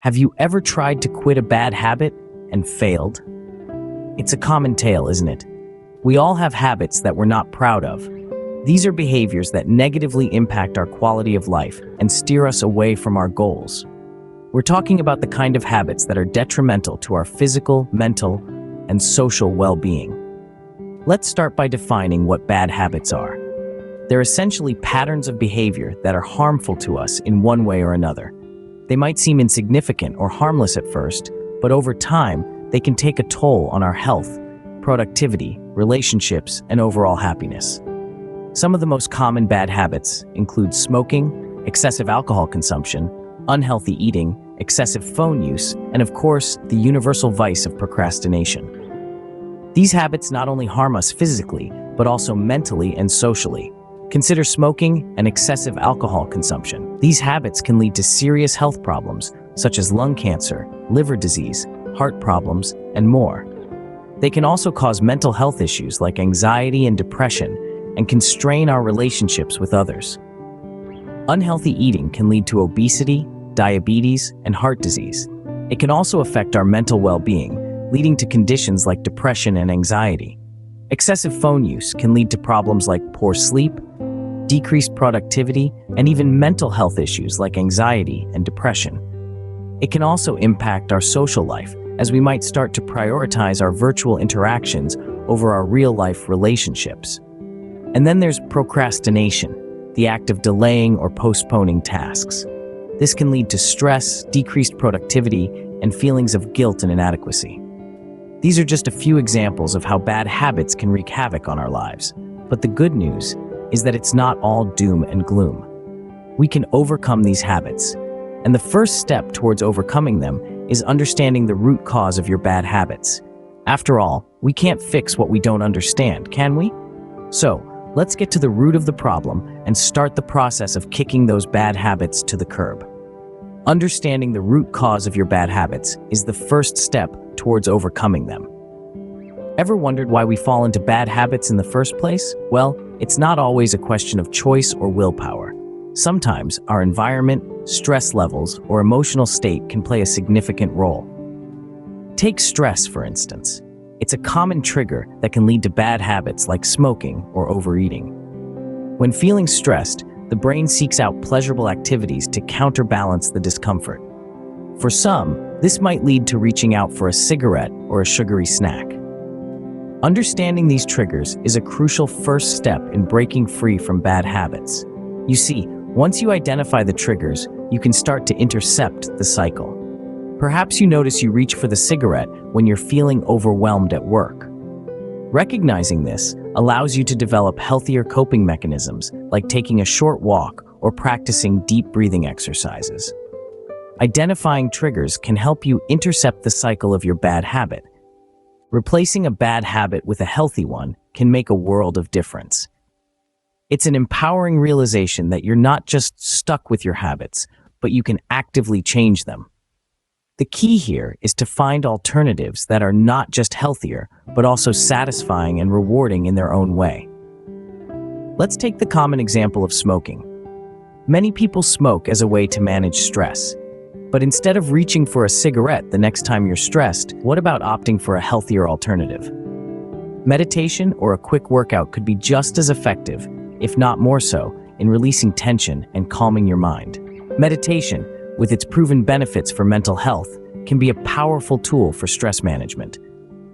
Have you ever tried to quit a bad habit and failed? It's a common tale, isn't it? We all have habits that we're not proud of. These are behaviors that negatively impact our quality of life and steer us away from our goals. We're talking about the kind of habits that are detrimental to our physical, mental, and social well-being. Let's start by defining what bad habits are. They're essentially patterns of behavior that are harmful to us in one way or another. They might seem insignificant or harmless at first, but over time, they can take a toll on our health, productivity, relationships, and overall happiness. Some of the most common bad habits include smoking, excessive alcohol consumption, unhealthy eating, excessive phone use, and of course, the universal vice of procrastination. These habits not only harm us physically, but also mentally and socially. Consider smoking and excessive alcohol consumption. These habits can lead to serious health problems, such as lung cancer, liver disease, heart problems, and more. They can also cause mental health issues like anxiety and depression, and can strain our relationships with others. Unhealthy eating can lead to obesity, diabetes, and heart disease. It can also affect our mental well-being, leading to conditions like depression and anxiety. Excessive phone use can lead to problems like poor sleep, decreased productivity, and even mental health issues like anxiety and depression. It can also impact our social life, as we might start to prioritize our virtual interactions over our real-life relationships. And then there's procrastination, the act of delaying or postponing tasks. This can lead to stress, decreased productivity, and feelings of guilt and inadequacy. These are just a few examples of how bad habits can wreak havoc on our lives. But the good news is that it's not all doom and gloom. We can overcome these habits, and the first step towards overcoming them is understanding the root cause of your bad habits. After all, we can't fix what we don't understand, can we? So, let's get to the root of the problem and start the process of kicking those bad habits to the curb. Understanding the root cause of your bad habits is the first step towards overcoming them. Ever wondered why we fall into bad habits in the first place? Well, it's not always a question of choice or willpower. Sometimes our environment, stress levels, or emotional state can play a significant role. Take stress, for instance. It's a common trigger that can lead to bad habits like smoking or overeating. When feeling stressed, the brain seeks out pleasurable activities to counterbalance the discomfort. For some, this might lead to reaching out for a cigarette or a sugary snack. Understanding these triggers is a crucial first step in breaking free from bad habits. You see, once you identify the triggers, you can start to intercept the cycle. Perhaps you notice you reach for the cigarette when you're feeling overwhelmed at work. Recognizing this allows you to develop healthier coping mechanisms, like taking a short walk or practicing deep breathing exercises. Identifying triggers can help you intercept the cycle of your bad habit. Replacing a bad habit with a healthy one can make a world of difference. It's an empowering realization that you're not just stuck with your habits, but you can actively change them. The key here is to find alternatives that are not just healthier, but also satisfying and rewarding in their own way. Let's take the common example of smoking. Many people smoke as a way to manage stress. But instead of reaching for a cigarette the next time you're stressed, what about opting for a healthier alternative? Meditation or a quick workout could be just as effective, if not more so, in releasing tension and calming your mind. Meditation, with its proven benefits for mental health, can be a powerful tool for stress management.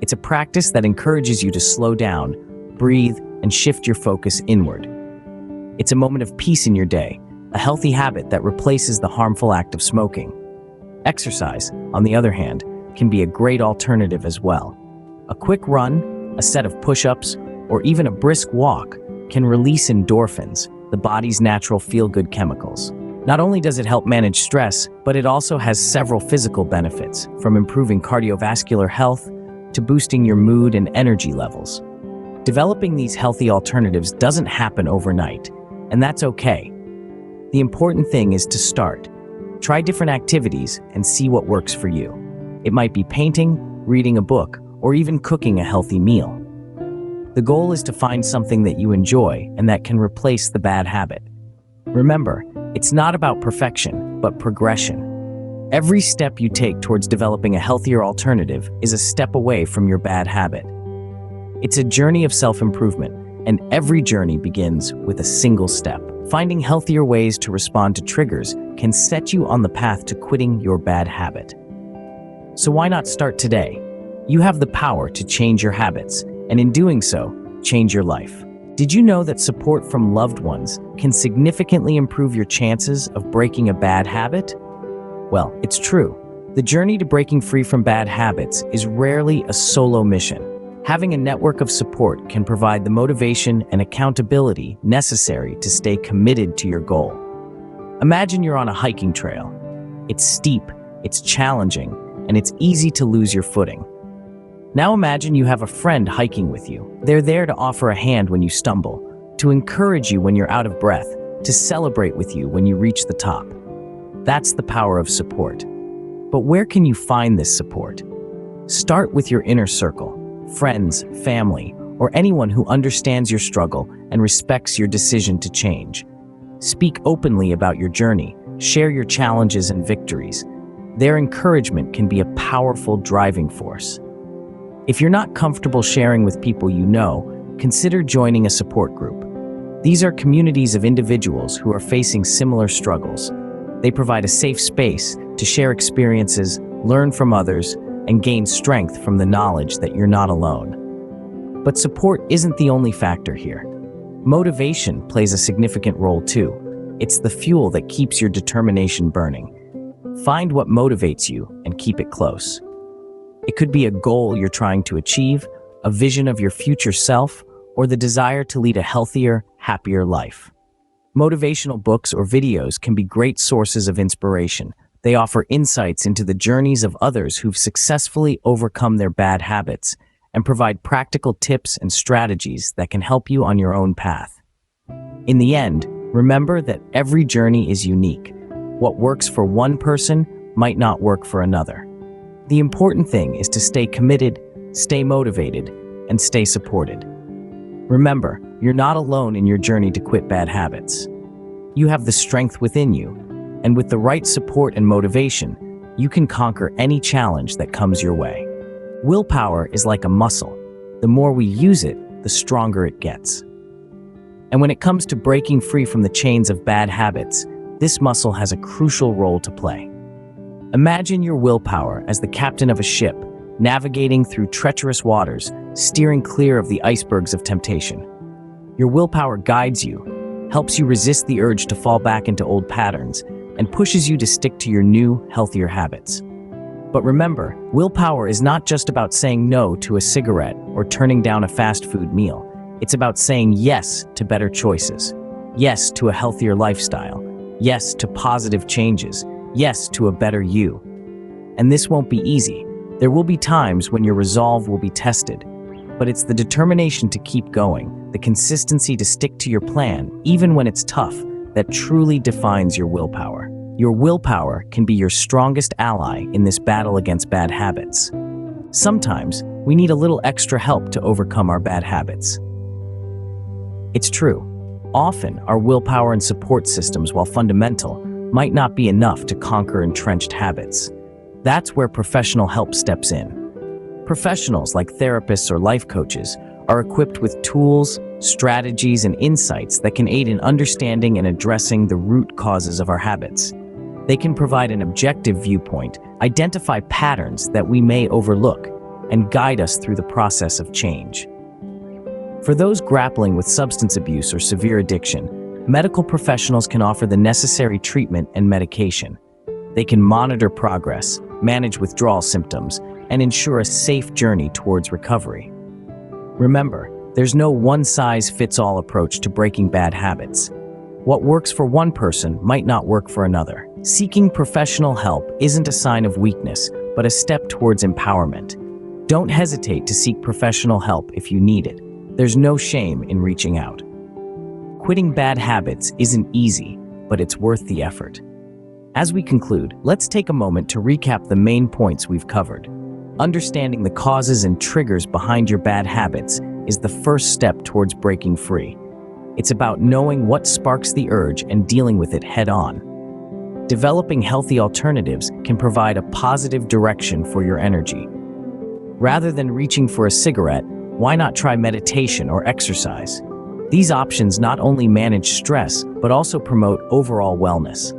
It's a practice that encourages you to slow down, breathe, and shift your focus inward. It's a moment of peace in your day, a healthy habit that replaces the harmful act of smoking. Exercise, on the other hand, can be a great alternative as well. A quick run, a set of push-ups, or even a brisk walk can release endorphins, the body's natural feel-good chemicals. Not only does it help manage stress, but it also has several physical benefits, from improving cardiovascular health to boosting your mood and energy levels. Developing these healthy alternatives doesn't happen overnight, and that's okay. The important thing is to start. Try different activities and see what works for you. It might be painting, reading a book, or even cooking a healthy meal. The goal is to find something that you enjoy and that can replace the bad habit. Remember, it's not about perfection, but progression. Every step you take towards developing a healthier alternative is a step away from your bad habit. It's a journey of self-improvement, and every journey begins with a single step. Finding healthier ways to respond to triggers can set you on the path to quitting your bad habit. So why not start today? You have the power to change your habits, and in doing so, change your life. Did you know that support from loved ones can significantly improve your chances of breaking a bad habit? Well, it's true. The journey to breaking free from bad habits is rarely a solo mission. Having a network of support can provide the motivation and accountability necessary to stay committed to your goal. Imagine you're on a hiking trail. It's steep, it's challenging, and it's easy to lose your footing. Now imagine you have a friend hiking with you. They're there to offer a hand when you stumble, to encourage you when you're out of breath, to celebrate with you when you reach the top. That's the power of support. But where can you find this support? Start with your inner circle, friends, family, or anyone who understands your struggle and respects your decision to change. Speak openly about your journey, share your challenges and victories. Their encouragement can be a powerful driving force. If you're not comfortable sharing with people you know, consider joining a support group. These are communities of individuals who are facing similar struggles. They provide a safe space to share experiences, learn from others, and gain strength from the knowledge that you're not alone. But support isn't the only factor here. Motivation plays a significant role too. It's the fuel that keeps your determination burning. Find what motivates you and keep it close. It could be a goal you're trying to achieve, a vision of your future self, or the desire to lead a healthier, happier life. Motivational books or videos can be great sources of inspiration. They offer insights into the journeys of others who've successfully overcome their bad habits and provide practical tips and strategies that can help you on your own path. In the end, remember that every journey is unique. What works for one person might not work for another. The important thing is to stay committed, stay motivated, and stay supported. Remember, you're not alone in your journey to quit bad habits. You have the strength within you, and with the right support and motivation, you can conquer any challenge that comes your way. Willpower is like a muscle. The more we use it, the stronger it gets. And when it comes to breaking free from the chains of bad habits, this muscle has a crucial role to play. Imagine your willpower as the captain of a ship, navigating through treacherous waters, steering clear of the icebergs of temptation. Your willpower guides you, helps you resist the urge to fall back into old patterns, and pushes you to stick to your new, healthier habits. But remember, willpower is not just about saying no to a cigarette or turning down a fast food meal. It's about saying yes to better choices, yes to a healthier lifestyle, yes to positive changes, yes to a better you. And this won't be easy. There will be times when your resolve will be tested, but it's the determination to keep going, the consistency to stick to your plan, even when it's tough, that truly defines your willpower. Your willpower can be your strongest ally in this battle against bad habits. Sometimes, we need a little extra help to overcome our bad habits. It's true. Often, our willpower and support systems, while fundamental, might not be enough to conquer entrenched habits. That's where professional help steps in. Professionals like therapists or life coaches are equipped with tools, strategies, and insights that can aid in understanding and addressing the root causes of our habits. They can provide an objective viewpoint, identify patterns that we may overlook, and guide us through the process of change. For those grappling with substance abuse or severe addiction, medical professionals can offer the necessary treatment and medication. They can monitor progress, manage withdrawal symptoms, and ensure a safe journey towards recovery. Remember, there's no one-size-fits-all approach to breaking bad habits. What works for one person might not work for another. Seeking professional help isn't a sign of weakness, but a step towards empowerment. Don't hesitate to seek professional help if you need it. There's no shame in reaching out. Quitting bad habits isn't easy, but it's worth the effort. As we conclude, let's take a moment to recap the main points we've covered. Understanding the causes and triggers behind your bad habits is the first step towards breaking free. It's about knowing what sparks the urge and dealing with it head-on. developing healthy alternatives can provide a positive direction for your energy. Rather than reaching for a cigarette, why not try meditation or exercise? These options not only manage stress, but also promote overall wellness.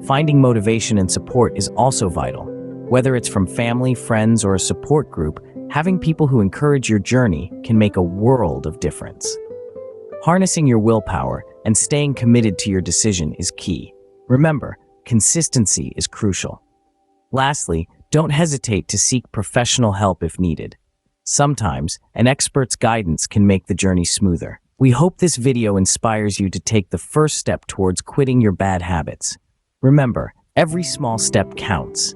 Finding motivation and support is also vital. Whether it's from family, friends, or a support group, having people who encourage your journey can make a world of difference. Harnessing your willpower and staying committed to your decision is key. Remember, consistency is crucial. Lastly, don't hesitate to seek professional help if needed. Sometimes, an expert's guidance can make the journey smoother. We hope this video inspires you to take the first step towards quitting your bad habits. Remember, every small step counts.